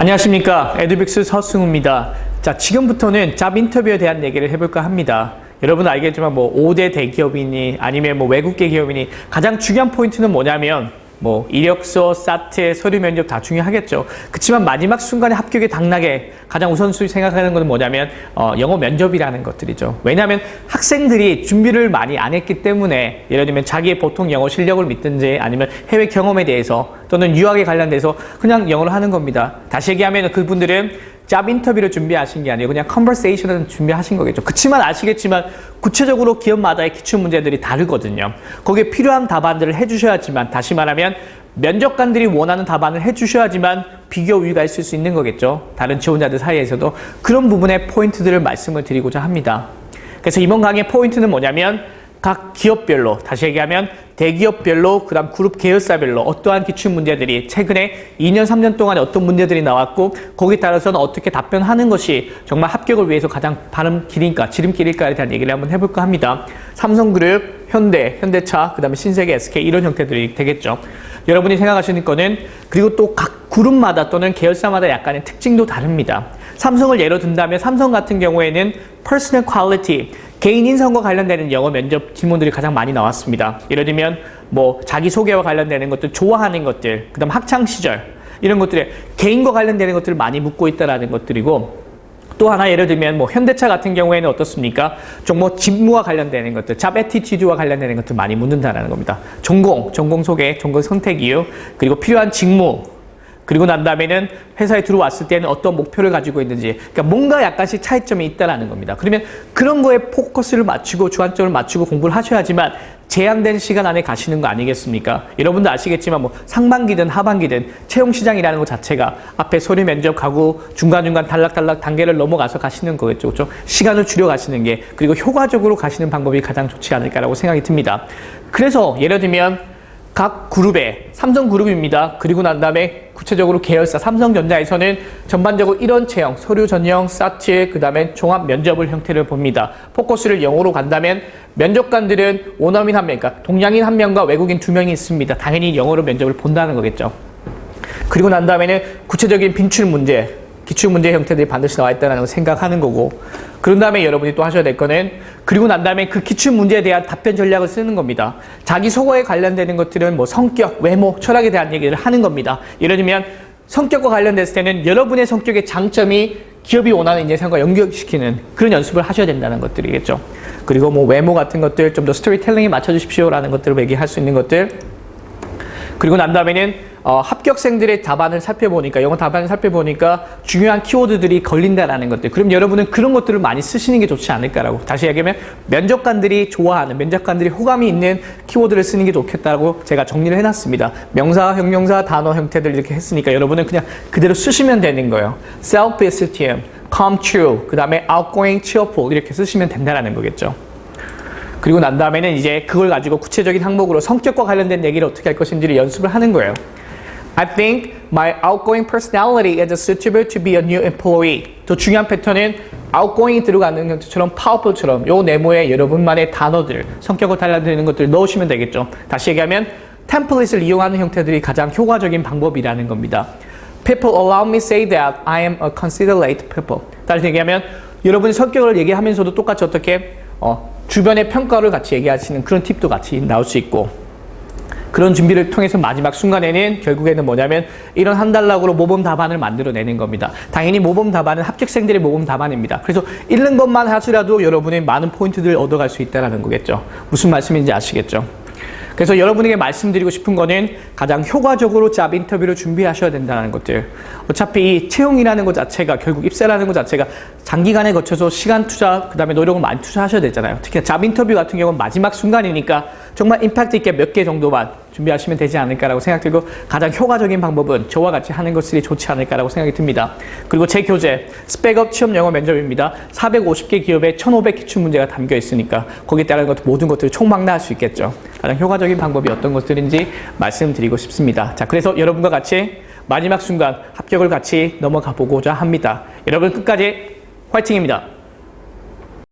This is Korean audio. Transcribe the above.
안녕하십니까. 에듀빅스 서승우입니다. 자, 지금부터는 잡 인터뷰에 대한 얘기를 해볼까 합니다. 여러분 알겠지만 5대 대기업이니 아니면 외국계 기업이니 가장 중요한 포인트는 뭐냐면 이력서, 사트, 서류 면접 다 중요하겠죠. 그렇지만 마지막 순간에 합격이 당락에 가장 우선순위 생각하는 것은 뭐냐면 영어 면접이라는 것들이죠. 왜냐하면 학생들이 준비를 많이 안 했기 때문에 예를 들면 자기의 보통 영어 실력을 믿든지 아니면 해외 경험에 대해서 또는 유학에 관련돼서 그냥 영어를 하는 겁니다. 다시 얘기하면 그분들은 잡 인터뷰를 준비하신 게 아니고 그냥 컨버세이션을 준비하신 거겠죠. 그렇지만 아시겠지만 구체적으로 기업마다의 기출 문제들이 다르거든요. 거기에 필요한 답안들을 해주셔야지만, 다시 말하면 면접관들이 원하는 답안을 해주셔야지만 비교 우위가 있을 수 있는 거겠죠. 다른 지원자들 사이에서도 그런 부분의 포인트들을 말씀을 드리고자 합니다. 그래서 이번 강의의 포인트는 뭐냐면 각 기업별로, 다시 얘기하면 대기업별로, 그 다음 그룹 계열사별로 어떠한 기출 문제들이 최근에 2년, 3년 동안에 어떤 문제들이 나왔고 거기에 따라서는 어떻게 답변하는 것이 정말 합격을 위해서 가장 바른 길인가, 지름길일까에 대한 얘기를 한번 해볼까 합니다. 삼성그룹, 현대, 현대차, 그 다음에 신세계, SK 이런 형태들이 되겠죠. 여러분이 생각하시는 거는 그리고 또 각 그룹마다 또는 계열사마다 약간의 특징도 다릅니다. 삼성을 예로 든다면 삼성 같은 경우에는 personal quality, 개인 인성과 관련되는 영어 면접 질문들이 가장 많이 나왔습니다. 예를 들면 자기소개와 관련되는 것들, 좋아하는 것들, 그 다음 학창시절 이런 것들에 개인과 관련되는 것들을 많이 묻고 있다는 것들이고, 또 하나 예를 들면 현대차 같은 경우에는 어떻습니까? 직무와 관련되는 것들, 잡 애티튜드와 관련되는 것들 많이 묻는다는 겁니다. 전공 소개, 전공 선택 이유, 그리고 필요한 직무, 그리고 난 다음에는 회사에 들어왔을 때는 어떤 목표를 가지고 있는지, 그러니까 뭔가 약간씩 차이점이 있다는 겁니다. 그러면 그런 거에 포커스를 맞추고 주안점을 맞추고 공부를 하셔야지만 제한된 시간 안에 가시는 거 아니겠습니까? 여러분도 아시겠지만 상반기든 하반기든 채용시장이라는 것 자체가 앞에 서류 면접 가고 중간중간 단락단락 단계를 넘어가서 가시는 거겠죠. 그렇죠? 시간을 줄여 가시는 게, 그리고 효과적으로 가시는 방법이 가장 좋지 않을까라고 생각이 듭니다. 그래서 예를 들면 각 그룹에 삼성그룹입니다. 그리고 난 다음에 구체적으로 계열사 삼성전자에서는 전반적으로 이런 체형, 서류 전형, 사트, 그 다음에 종합 면접을 형태를 봅니다. 포커스를 영어로 간다면 면접관들은 원어민 1명, 그러니까 동양인 1명과 외국인 2명이 있습니다. 당연히 영어로 면접을 본다는 거겠죠. 그리고 난 다음에는 구체적인 빈출 문제, 기출 문제 형태들이 반드시 나와 있다는 걸 생각하는 거고, 그런 다음에 여러분이 또 하셔야 될 거는 그리고 난 다음에 그 기출 문제에 대한 답변 전략을 쓰는 겁니다. 자기 소거에 관련되는 것들은 성격, 외모, 철학에 대한 얘기를 하는 겁니다. 예를 들면 성격과 관련됐을 때는 여러분의 성격의 장점이 기업이 원하는 인재상과 연결시키는 그런 연습을 하셔야 된다는 것들이겠죠. 그리고 외모 같은 것들 좀 더 스토리텔링에 맞춰주십시오라는 것들을 얘기할 수 있는 것들. 그리고 난 다음에는 합격생들의 답안을 살펴보니까, 영어 답안을 살펴보니까 중요한 키워드들이 걸린다라는 것들. 그럼 여러분은 그런 것들을 많이 쓰시는 게 좋지 않을까라고. 다시 얘기하면 면접관들이 좋아하는, 면접관들이 호감이 있는 키워드를 쓰는 게 좋겠다고 제가 정리를 해놨습니다. 명사, 형용사, 단어 형태들 이렇게 했으니까 여러분은 그냥 그대로 쓰시면 되는 거예요. self-esteem, come true, 그 다음에 outgoing, cheerful 이렇게 쓰시면 된다라는 거겠죠. 그리고 난 다음에는 이제 그걸 가지고 구체적인 항목으로 성격과 관련된 얘기를 어떻게 할 것인지를 연습을 하는 거예요. I think my outgoing personality is suitable to be a new employee. 더 중요한 패턴은 outgoing이 들어가는 것처럼 powerful처럼 요 네모에 여러분만의 단어들, 성격을 달라드리는 것들을 넣으시면 되겠죠. 다시 얘기하면 템플릿을 이용하는 형태들이 가장 효과적인 방법이라는 겁니다. People allow me say that I am a considerate people. 다시 얘기하면 여러분의 성격을 얘기하면서도 똑같이 어떻게 주변의 평가를 같이 얘기하시는 그런 팁도 같이 나올 수 있고, 그런 준비를 통해서 마지막 순간에는 결국에는 뭐냐면 이런 한 단락으로 모범 답안을 만들어내는 겁니다. 당연히 모범 답안은 합격생들의 모범 답안입니다. 그래서 읽는 것만 하시라도 여러분의 많은 포인트들을 얻어갈 수 있다는 거겠죠. 무슨 말씀인지 아시겠죠? 그래서 여러분에게 말씀드리고 싶은 거는 가장 효과적으로 잡 인터뷰를 준비하셔야 된다는 것들. 어차피 이 채용이라는 것 자체가, 결국 입사라는 것 자체가 장기간에 거쳐서 시간 투자, 그 다음에 노력을 많이 투자하셔야 되잖아요. 특히 잡 인터뷰 같은 경우는 마지막 순간이니까 정말 임팩트 있게 몇 개 정도만 준비하시면 되지 않을까라고 생각 들고, 가장 효과적인 방법은 저와 같이 하는 것이 좋지 않을까라고 생각이 듭니다. 그리고 제 교재 스펙업 취업 영어 면접입니다. 450개 기업에 1500 기출 문제가 담겨 있으니까 거기에 따른 모든 것들을 총망라할 수 있겠죠. 가장 효과적인 방법이 어떤 것들인지 말씀드리고 싶습니다. 자, 그래서 여러분과 같이 마지막 순간 합격을 같이 넘어가 보고자 합니다. 여러분 끝까지 화이팅입니다.